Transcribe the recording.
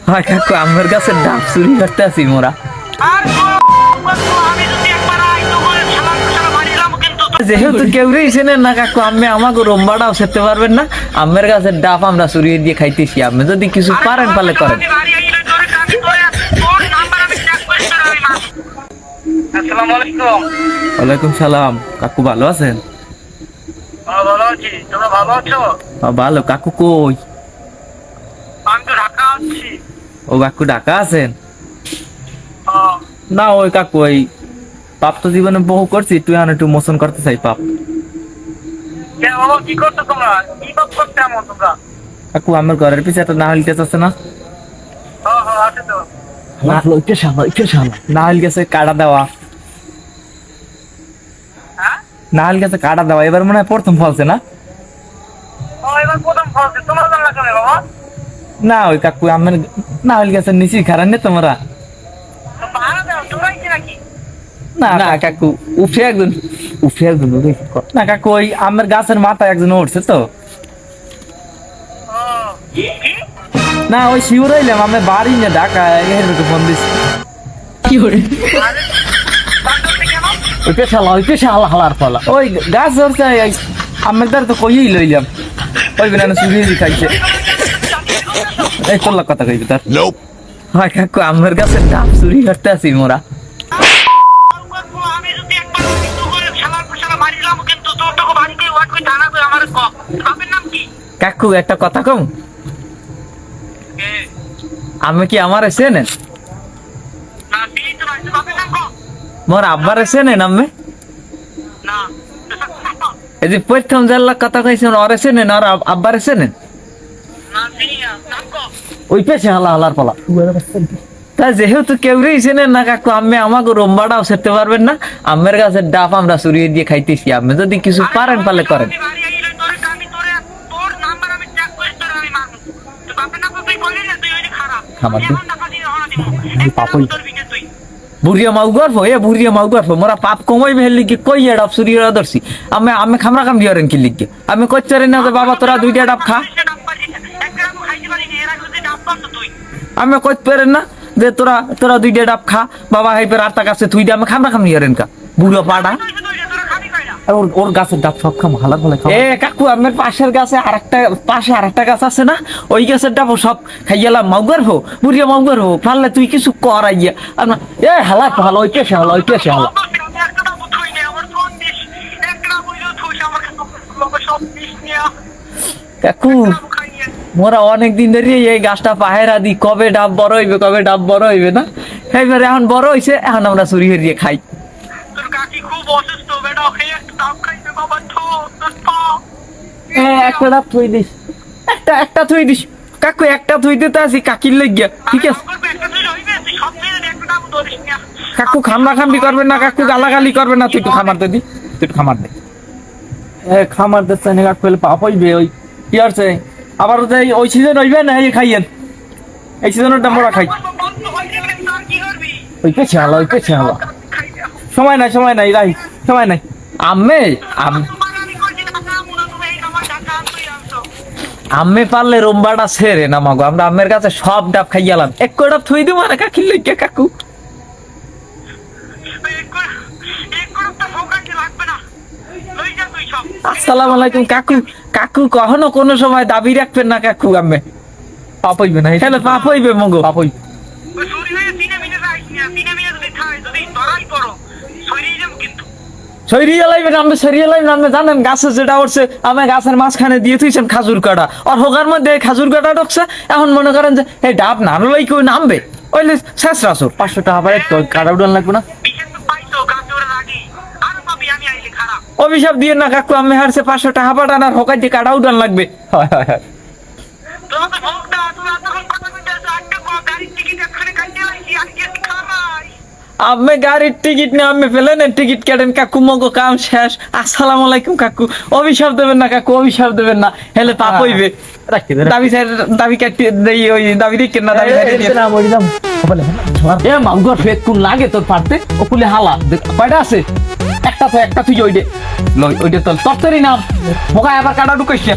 হয় কাকু আমার কাছে ডাব চুরি করতে আসি মোরা। যেহেতু কেউ চেনেন না কাকু, আমি আমাকে রম্বাটাও সেরতে পারবেন না। আমের কাছে ডাব আমরা চুরি দিয়ে খাইতেছি, আপনি যদি কিছু পারেন পারলে করেন। আসসালামু আলাইকুম। ওয়ালাইকুম সালাম। কাকু ভালো আছেন? ভালো আছি, তোমরা ভালো আছো? ভালো। কাকু কই? আমি তো ঢাকা আছি। ও কাকু ঢাকা আছেন? হ্যাঁ। না ওই কাকু ওই পাপ তো জীবনে বহু করছি, তুই একটু মোচন করতে চাই পাপ। কে বাবা, কি করছো তোমরা? কি পাপ করতে এমন তোমরা? কাকু আমার ঘরের পিছে একটা নাহল গাছ আছে না? হ্যাঁ হ্যাঁ, আছে তো। নাহল গাছে কাটা দেওয়া, হ্যাঁ, নাহল গাছে কাটা দেওয়া এবার মনে হয় প্রথম ফলছে না? ও এবার প্রথম ফলছে, তোমরা জানলা কেন বাবা? না ওই কাকু আমার নাহল গাছের নিচে খারাপ নেই তোমরা? তো পাহারা দাও, চুরাইছি নাকি? না না কাকু, উঠে একজন না কাকু, ওই আমার গাছের মাথায় একজন উঠছে তো। ও কি? না ওই শিউর হইলাম, আমি বাড়ি না ঢাকা এর ফোন দিছি। আরে বাদ করতে কেন? ওই পেশা হালার ফলা ওই গাছ ধরছে, আমার দ্বারা তো কইই লইলাম ওই বেলা চুরি খাইছে। এই তোর কথা কইবি তার। হয় কাকু আমার গাছের ডাব চুরি করতে আসি মোরা। আমি যদি একবার কিন্তু করে শালার শালা মারিলাম, কিন্তু তোর তো বাড়িতে ওয়াট কই জানা কই আমার ক। বাপের নাম কি? কাকু একটা কথা কম, এ আমি কি আমার চেনেন? না দিই তো না, বাপের নাম ক। মোর আব্বার চেনেন আমি? না এই যে প্রথম জেলার কথা কইছেন ওরে চেনেন, আর আব্বারে চেনেন? না দিই না, নাম ক। ওই পেছে হালার ফলা। তা যেহেতু কেউ চেনেন না কাকু, আমি আমাকে রম্বাটাও সেরতে পারবেন না। আমের গাছের ডাব আমরা চুরি দিয়ে খাইতেছি, আপনি যদি কিছু পারেন পারলে করেন। আমি বাড়ি আইলে তোর নাম্বার আমি চেক করে তোর আমি মারবো। তো বাপের নাম তো তুই বললি না, তুই ওই যে খারাপ। খাবার দে। এখন টাকা দিয়ে হনা দিব। পাপই। তোর বিকে তুই। বুড়িয়া মাউ গর্ভ বুড়িয়া মাউ গর্ভ মোরা পাপ কমাই ভেলি কি কই ডাব চুরি ধরছি। আমি আমি খামরা কাম দিয়ারেন কি লিখে আমি কইচারি না যে বাবা তোরা দুইটা ডাব খা। আমি কইতে পারেন না যে তোরা তোরা দুইটা ডাব খা বাবা, হাইপের আর তা কাছে তুই আমি খামরা খাম দিয়ারেন কা বুড়ো পাড়া। ওর গাছের ডাব সব খাম হালা বলে। এ কাকু আমার পাশের গাছে আরেকটা গাছ আছে না, ওই গাছের ডাব সব খাইয়ালাম। মাউগার হো বুড়িয়া মাউগার হো পারলে তুই কিছু কর আইয়া। এ হালা ভালো ওই কেসে হালা কাকু। মোরা অনেকদিন ধরে এই গাছটা পাহেরা দি, কবে ডাব বড় হইবে না। এইবার এখন বড় হইছে, এখন আমরা চুরি হরিয়ে খাই। তোর কাকি খুব অসুস্থ, বেটা ওকে একটু ডাব খাইতে বাবা। একটা ডাব থুই দিস, একটা থুই দিস কাকু, একটা থুই দিতে আসি কাকির লাগিয়া। ঠিক আছে কাকু, খামরা খামড়ি করবেন না কাকু, গালাগালি করবেন না। তুই একটু খামার দে, তুই একটু খামার দে। খামার দিচ্ছে না কাকু, পাপ হইবে। ওই কি আছে আবার ওই সিজন হইবে না, এই খাইয়েন এই সিজনের আমরা খাই। ওই পেছে হালা সময় নাই রাই, সময় নাই। আমি পারলে রোম্বাটা ছেড়ে না মাগো, আমরা আমের কাছে সব ডাব খাই গেলাম। এক ডাব থুই দিব না কাকির লইয়া কাকু। আসসালামু আলাইকুম কাকু। কাকু কখনো কোনো সময় দাবি রাখবেন না কাকু, আমি পাপ হইবে না, এখানে পাপ হইবে মগো, পাপ হইবে। সরিয়ে লাইবেন, আমি সরিয়ে লাইবেন। আপনি জানেন গাছে যেটা উঠছে, আমি গাছের মাঝখানে দিয়ে থুইছেন খাজুর কাটা, আর হোগার মধ্যে খাজুর কাটা ঢুকছে। এখন মনে করেন যে এই ডাব নামলেই কেউ নামবে, ওইলে শেষ রাসুর 500 টাকা পারে তো কাটা উঠান লাগবে না। অভিশাপ দিয়ে না কাকু, আমি হারছে 500 টাকা পাঠান আর হোকাই দিয়ে কাটা উঠান লাগবে। হয় হয় হয়। আমি গাড়ির টিকিট নিয়ে আমি প্লেনের টিকিট কাটেন কাকু, মগো কাম শেষ। আসসালামু আলাইকুম কাকু। অভিশাপ দেবেন না কাকু, অভিশাপ দেবেন না, হেলে পাপ হইবে। দাবি কাটিয়ে দেই, ওই দাবি রেখে না, দাবি এ মামগর ফেক কোন লাগে তোর পারতে ও কুলে হালা কয়টা আছে? একটা তুই ওইডে লই, ওইডে তোর তরতরি নাম মোকায় আবার কাটা ঢুকাইছে।